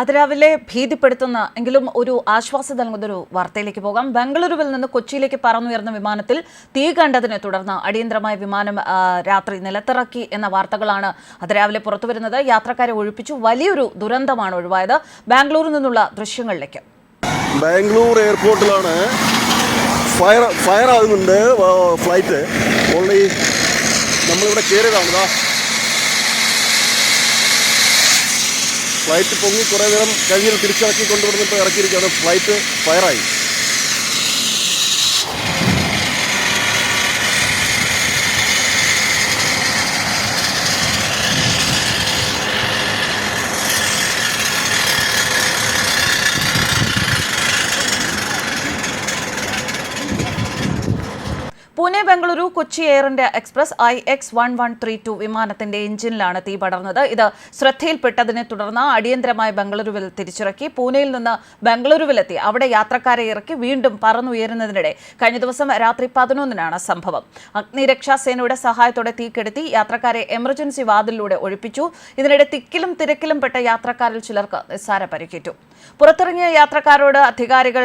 അതിരാവിലെ ഭീതിപ്പെടുത്തുന്ന എങ്കിലും ഒരു ആശ്വാസം നൽകുന്നൊരു വാർത്തയിലേക്ക് പോകാം. ബംഗളൂരുവിൽ നിന്ന് കൊച്ചിയിലേക്ക് പറന്നുയർന്ന വിമാനത്തിൽ തീ കണ്ടതിനെ തുടർന്ന് അടിയന്തരമായ വിമാനം രാത്രി നിലത്തിറക്കി എന്ന വാർത്തകളാണ് അതിരാവിലെ പുറത്തുവരുന്നത്. യാത്രക്കാരെ ഒഴിപ്പിച്ചു. വലിയൊരു ദുരന്തമാണ് ഒഴിവായത്. ബാംഗ്ലൂരിൽ നിന്നുള്ള ദൃശ്യങ്ങളിലേക്ക്. ബാംഗ്ലൂർ എയർപോർട്ടിലാണ് ഫയർ ആകുന്നുണ്ട് ഫ്ലൈറ്റ്. ഓൺലി നമ്മളിവിടെ കയറിയതാണ്. ഫ്ലൈറ്റ് പൊങ്ങി കുറേ നേരം കഴിഞ്ഞ് തിരിച്ചിറക്കി കൊണ്ടുവന്നിട്ട് ഇറക്കിയിരിക്കുകയാണ്. ഫ്ലൈറ്റ് ഫയറായി. Pune Bengaluru Kochi Air India Express IX1132 വിമാനത്തിന്റെ എഞ്ചിനിലാണ് തീ പടർന്നത്. ഇത് ശ്രദ്ധയിൽപ്പെട്ടതിനെ തുടർന്ന് അടിയന്തരമായി ബംഗളൂരുവിൽ തിരിച്ചിറക്കി. പൂനെയിൽ നിന്ന് ബംഗളൂരുവിലെത്തി അവിടെ യാത്രക്കാരെ ഇറക്കി വീണ്ടും പറന്നുയരുന്നതിനിടെ കഴിഞ്ഞ ദിവസം രാത്രി 11-നാണ് സംഭവം. അഗ്നിരക്ഷാസേനയുടെ സഹായത്തോടെ തീ കെടുത്തി യാത്രക്കാരെ എമർജൻസി വാതിലിലൂടെ ഒഴിപ്പിച്ചു. ഇതിനിടെ തിക്കിലും തിരക്കിലും പെട്ട യാത്രക്കാരിൽ ചിലർക്ക് നിസ്സാര പരിക്കേറ്റു. പുറത്തിറങ്ങിയ യാത്രക്കാരോട് അധികാരികൾ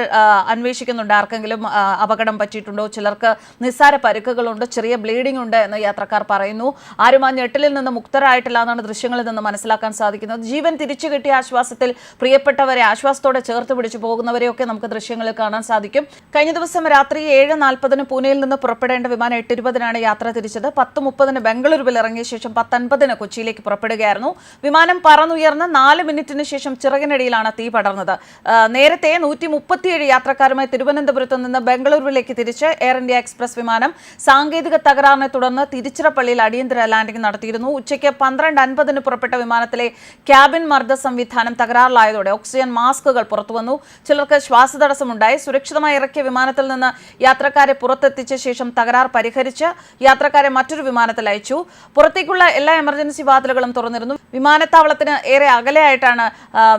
അന്വേഷിക്കുന്നുണ്ട്. ആർക്കെങ്കിലും അപകടം പറ്റിയിട്ടുണ്ടോ? ചിലർക്ക് നിസ്സാര പരിക്കുകളുണ്ട്, ചെറിയ ബ്ലീഡിംഗ് ഉണ്ട് എന്ന് യാത്രക്കാർ പറയുന്നു. ആരും ആ ഞെട്ടലിൽ നിന്ന് മുക്തരായിട്ടില്ല എന്നാണ് ദൃശ്യങ്ങളിൽ നിന്ന് മനസ്സിലാക്കാൻ സാധിക്കുന്നത്. ജീവൻ തിരിച്ചു കിട്ടിയ ആശ്വാസത്തിൽ പ്രിയപ്പെട്ടവരെ ആശ്വാസത്തോടെ ചേർത്ത് പിടിച്ചു പോകുന്നവരെയൊക്കെ നമുക്ക് ദൃശ്യങ്ങളിൽ കാണാൻ സാധിക്കും. കഴിഞ്ഞ ദിവസം രാത്രി 7:40 പൂനെയിൽ നിന്ന് പുറപ്പെടേണ്ട വിമാനം 8:20 യാത്ര തിരിച്ചത്. 10:30 ബംഗളൂരുവിൽ ഇറങ്ങിയ ശേഷം 10:50 കൊച്ചിയിലേക്ക് പുറപ്പെടുകയായിരുന്നു. വിമാനം പറന്നുയർന്ന് 4 മിനിറ്റിന് ശേഷം ചിറകിനടിയിലാണ് തീ പടർന്നത്. നേരത്തെ 137 യാത്രക്കാരുമായി തിരുവനന്തപുരത്ത് നിന്ന് ബംഗളൂരുവിലേക്ക് തിരിച്ച് എയർ ഇന്ത്യ എക്സ്പ്രസ് വിമാനം സാങ്കേതിക തകരാറിനെ തുടർന്ന് തിരുച്ചിറപ്പള്ളിയിൽ അടിയന്തര ലാൻഡിംഗ് നടത്തിയിരുന്നു. ഉച്ചയ്ക്ക് 12:50 പുറപ്പെട്ട വിമാനത്തിലെ ക്യാബിൻ മർദ്ദ സംവിധാനം തകരാറിലായതോടെ ഓക്സിജൻ മാസ്കുകൾ പുറത്തുവന്നു. ചിലർക്ക് ശ്വാസതടസ്സമുണ്ടായി. സുരക്ഷിതമായി ഇറക്കിയ വിമാനത്തിൽ നിന്ന് യാത്രക്കാരെ പുറത്തെത്തിച്ച ശേഷം തകരാർ പരിഹരിച്ച് യാത്രക്കാരെ മറ്റൊരു വിമാനത്തിൽ അയച്ചു. പുറത്തേക്കുള്ള എല്ലാ എമർജൻസി വാതിലുകളും തുറന്നിരുന്നു. വിമാനത്താവളത്തിന് ഏറെ അകലെയായിട്ടാണ്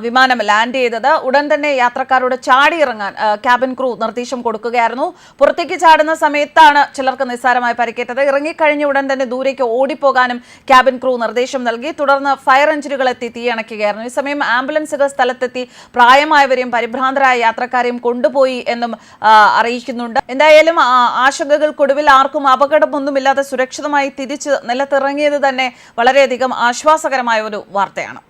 വിമാനം ലാൻഡ് ചെയ്തത്. ഉടൻ തന്നെ യാത്രക്കാരോട് ചാടിയിറങ്ങാൻ ക്യാബിൻ ക്രൂ നിർദ്ദേശം കൊടുക്കുകയായിരുന്നു. പുറത്തേക്ക് ചാടുന്ന സമയത്താണ് ചിലർക്ക് നിസ്സാരമായി പരിക്കേറ്റത്. ഇറങ്ങിക്കഴിഞ്ഞ ഉടൻ തന്നെ ദൂരേക്ക് ഓടിപ്പോകാനും ക്യാബിൻ ക്രൂ നിർദ്ദേശം നൽകി. തുടർന്ന് ഫയർ എഞ്ചിനുകൾ എത്തി തീയണയ്ക്കുകയായിരുന്നു. ഈ സമയം ആംബുലൻസുകൾ സ്ഥലത്തെത്തി പ്രായമായവരെയും പരിഭ്രാന്തരായ യാത്രക്കാരെയും കൊണ്ടുപോയി എന്നും അറിയിക്കുന്നുണ്ട്. എന്തായാലും ആശങ്കകൾക്കൊടുവിൽ ആർക്കും അപകടമൊന്നുമില്ലാതെ സുരക്ഷിതമായി തിരിച്ച് നിലത്തിറങ്ങിയത് തന്നെ വളരെയധികം ആശ്വാസകരമായ ഒരു വാർത്തയാണ്.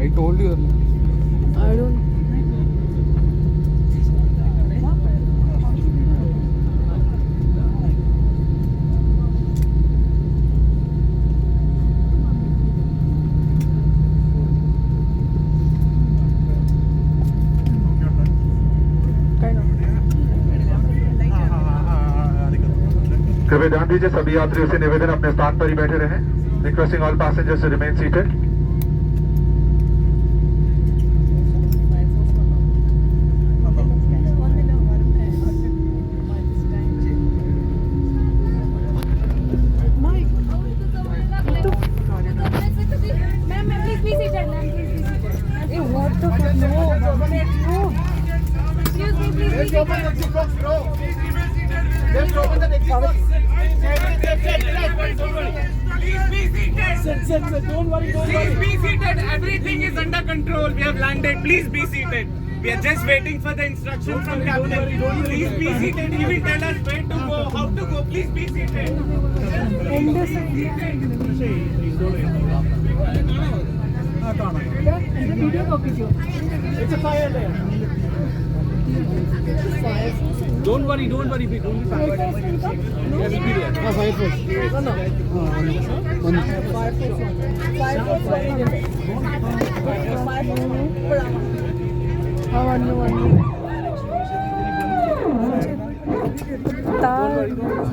I told you earlier. I don't. कृपया ध्यान दीजिए, सभी यात्रियों से निवेदन अपने स्थान पर ही बैठे रहें. Requesting all passengers to remain seated. Don't worry. Please be seated. Everything is under control. We have landed. Please be seated. We are just waiting for the instruction from captain. Please be seated. He will tell us where to go, how to go. Please be seated. It's a fire there. Don't worry. Don't be fire. Yeah, we'll be there. Fire force. No.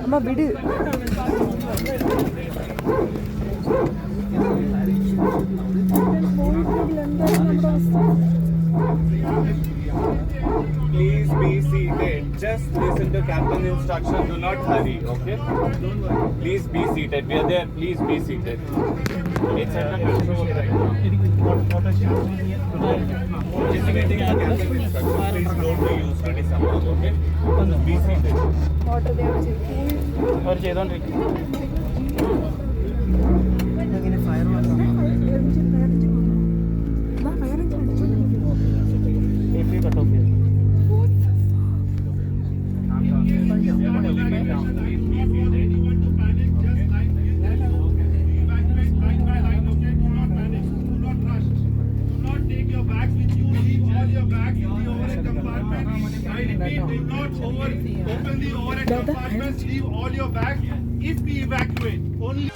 അമ്മ വിട്. Please be seated. Just listen to captain's instruction. Do not hurry, okay? Don't worry. Please be seated. We are there. Please be seated. It's under control right now. Please don't be used to disembark, okay? Be seated. Water they are checking. Open the overhead compartments, leave all your bags. If we evacuate, only